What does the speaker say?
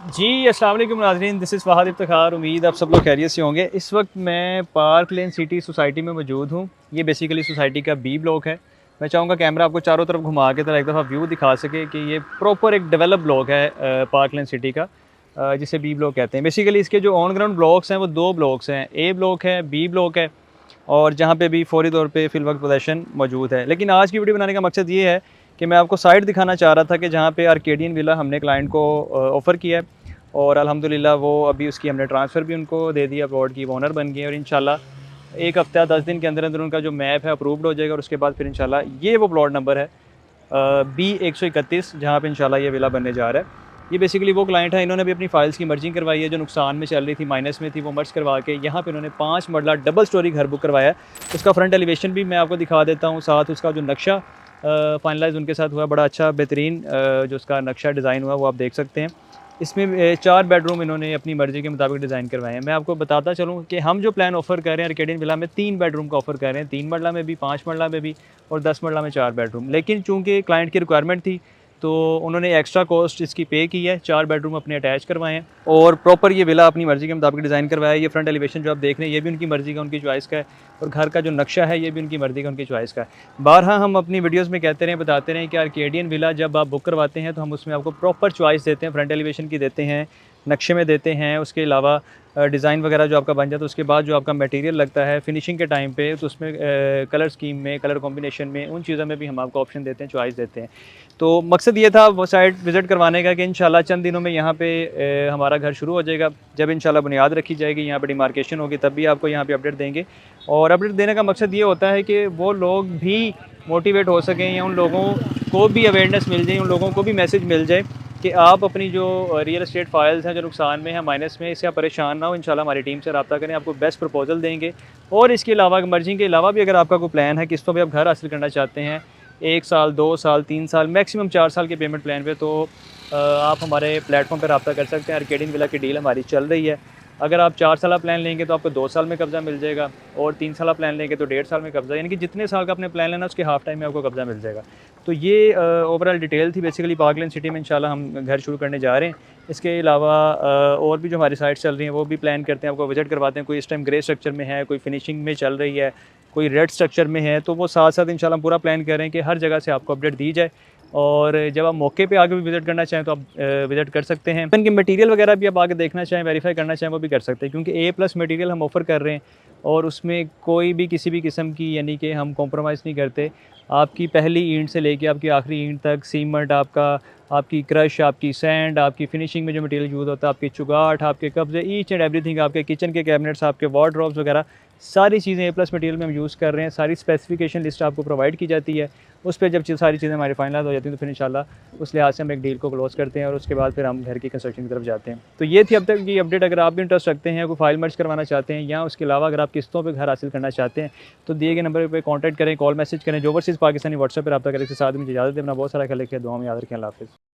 जी अस्सलाम वालेकुम नाज़रीन, दिस इज़ फ़हद इफ्तिखार। उम्मीद आप सब लोग खैरियत से होंगे। इस वक्त मैं पार्क लेन सिटी सोसाइटी में मौजूद हूँ। ये बेसिकली सोसाइटी का बी ब्लॉक है। मैं चाहूँगा कैमरा आपको चारों तरफ घुमा के तरह एक दफ़ा व्यू दिखा सके कि ये प्रॉपर एक डेवलप ब्लॉक है पार्क लेन सिटी का, जिसे बी ब्लॉक कहते हैं। बेसिकली इसके जो ऑन ग्राउंड ब्लॉक्स हैं वो दो ब्लॉक्स हैं, ए ब्लॉक है, बी ब्लॉक है, और जहाँ पे भी फौरी तौर पे फ़िल वक्त पोजेसन मौजूद है। लेकिन आज की वीडियो बनाने का मकसद ये है कि मैं आपको साइट दिखाना चाह रहा था कि जहाँ पे आर्केडियन विला हमने क्लाइंट को ऑफ़र किया है, और अल्हम्दुलिल्लाह वो अभी उसकी हमने ट्रांसफ़र भी उनको दे दिया, प्लॉट की वो ओनर बन गए, और इंशाल्लाह 1 हफ़्ता 10 दिन के अंदर अंदर उनका जो मैप है अप्रूव्ड हो जाएगा, और उसके बाद फिर इंशाल्लाह ये वो प्लॉट नंबर है B131, जहाँ पे इंशाल्लाह ये विला बनने जा रहा है। ये बेसिकली वो क्लाइंट है, इन्होंने भी अपनी फ़ाइल्स की मर्जिंग करवाई है, जो नुकसान में चल रही थी, माइनस में थी, वो मर्ज करवा के यहाँ पे इन्होंने 5 मरला डबल स्टोरी घर बुक करवाया है। उसका फ्रंट एलिवेशन भी मैं आपको दिखा देता हूँ, साथ उसका जो नक्शा फाइनलाइज़ उनके साथ हुआ, बड़ा अच्छा बेहतरीन जो उसका नक्शा डिज़ाइन हुआ वो आप देख सकते हैं। इसमें 4 बेडरूम इन्होंने अपनी मर्ज़ी के मुताबिक डिज़ाइन करवाए हैं। मैं आपको बताता चलूँ कि हम जो प्लान ऑफ़र कर रहे हैं आर्केडियन विला में 3 बेडरूम का ऑफ़र कर रहे हैं, 3 मरला में भी, 5 मरला में भी, और 10 मरला में 4 बेडरूम। लेकिन चूँकि क्लाइंट की रिक्वायरमेंट थी, तो उन्होंने एक्स्ट्रा कॉस्ट इसकी पे की है, 4 बेडरूम अपने अटैच करवाए हैं, और प्रॉपर ये विला अपनी मर्ज़ी के मुताबिक डिज़ाइन करवाया है। ये फ्रंट एलिवेशन जो आप देख रहे हैं ये भी उनकी मर्ज़ी का, उनकी चॉइस का है, और घर का जो नक्शा है ये भी उनकी मर्ज़ी का, उनकी चॉइस का है। बारहा हम अपनी वीडियोज़ में कहते रहें, बताते रहें कि आर्केडियन विला जब आप बुक करवाते हैं तो हम उसमें आपको प्रॉपर चॉइस देते हैं, फ्रंट एलिवेशन की देते हैं, नक्शे में देते हैं, उसके अलावा डिज़ाइन वगैरह जो आपका बन जाता है, उसके बाद जो आपका मटेरियल लगता है फिनिशिंग के टाइम पे, तो उसमें कलर स्कीम में, कलर कॉम्बिनेशन में, उन चीज़ों में भी हम आपको ऑप्शन देते हैं, चॉइस देते हैं। तो मकसद ये था वो साइट विज़िट करवाने का कि इंशाल्लाह चंद दिनों में यहाँ पे हमारा घर शुरू हो जाएगा। जब इंशाल्लाह बुनियाद रखी जाएगी, यहाँ पे डिमार्केशन होगी, तब भी आपको यहाँ पे अपडेट देंगे। और अपडेट देने का मकसद ये होता है कि वो लोग भी मोटिवेट हो सकें, या उन लोगों को भी अवेयरनेस मिल जाए, उन लोगों को भी मैसेज मिल जाए कि आप अपनी जो रियल एस्टेट फाइल्स हैं जो नुकसान में है, माइनस में, इससे आप परेशान ना हो। इंशाल्लाह हमारी टीम से रब्ता करें, आपको बेस्ट प्रपोजल देंगे। और इसके अलावा मर्जिंग के अलावा भी अगर आपका कोई प्लान है, किस्तों पे आप घर हासिल करना चाहते हैं, 1 साल, 2 साल, 3 साल, मैक्सिमम 4 साल के पेमेंट प्लान पे, तो आप हमारे प्लेटफॉर्म पर रब्ता कर सकते हैं। आर्केडियन विला की डील हमारी चल रही है। अगर आप 4 साल प्लान लेंगे तो आपको 2 साल में कब्ज़ा मिल जाएगा, और 3 साल प्लान लेंगे तो 1.5 साल में कब्ज़ा, यानी कि जितने साल का आपने प्लान लेना उसके हाफ टाइम में आपको कब्ज़ा मिल जाएगा। तो ये ओवरऑल डिटेल थी बेसिकली पार्क लेन सिटी में इंशाल्लाह हम घर शुरू करने जा रहे हैं। इसके अलावा और भी जो हमारी साइट्स चल रही हैं वो भी प्लान करते हैं, आपको विजिट करवाते हैं। कोई इस टाइम ग्रे स्ट्रक्चर में है, कोई फिनिशिंग में चल रही है, कोई रेड स्ट्रक्चर में है, तो वो साथ साथ इंशाल्लाह हम पूरा प्लान कर रहे हैं कि हर जगह से आपको अपडेट दी जाए। और जब आप मौके पे आके भी विज़िट करना चाहें तो आप विज़िट कर सकते हैं। इनके मटेरियल वगैरह भी आप आके देखना चाहें, वेरीफाई करना चाहें, वो भी कर सकते हैं, क्योंकि A+ मटेरियल हम ऑफ़र कर रहे हैं, और उसमें कोई भी किसी भी किस्म की, यानी कि हम कॉम्प्रोमाइज़ नहीं करते। आपकी पहली ईंट से लेके आपकी आखिरी ईंट तक, सीमेंट आपका, आपकी क्रश, आपकी सैंड, आपकी फिनिशिंग में जो मटेरियल यूज़ होता है, आपकी चुगाट, आपके कब्जे, ईच एंड एवरीथिंग, आपके किचन के कैबिनेट्स, आपके वार्डरोब्स वगैरह, सारी चीज़ें A+ मटेरियल में हम यूज़ कर रहे हैं। सारी स्पेसिफिकेशन लिस्ट आपको प्रोवाइड की जाती है। उस पे जब सारी चीज़ें हमारी फाइनलाइज़ हो जाती हैं तो फिर इंशाल्लाह उस लिहाज से हम एक डील को क्लोज़ करते हैं, और उसके बाद फिर हम घर की कंस्ट्रक्शन की तरफ जाते हैं। तो ये थी अब तक की अपडेट। अगर आप भी इंटरेस्ट रखते हैं, कोई फाइल मर्ज करवाना चाहते हैं, या उसके अलावा अगर आप किस्तों पे घर हासिल करना चाहते हैं, तो दिए गए नंबर पे कॉन्टैक्ट करें, कॉल मैसेज करें। जो ओवरसीज़ पाकिस्तानी व्हाट्सएप पर रब्ता करें। इसके साथ मुझे इजाज़त दें। अपना बहुत सारा ख्याल रखें, दुआ में याद रखें। अल्लाह हाफ़िज़।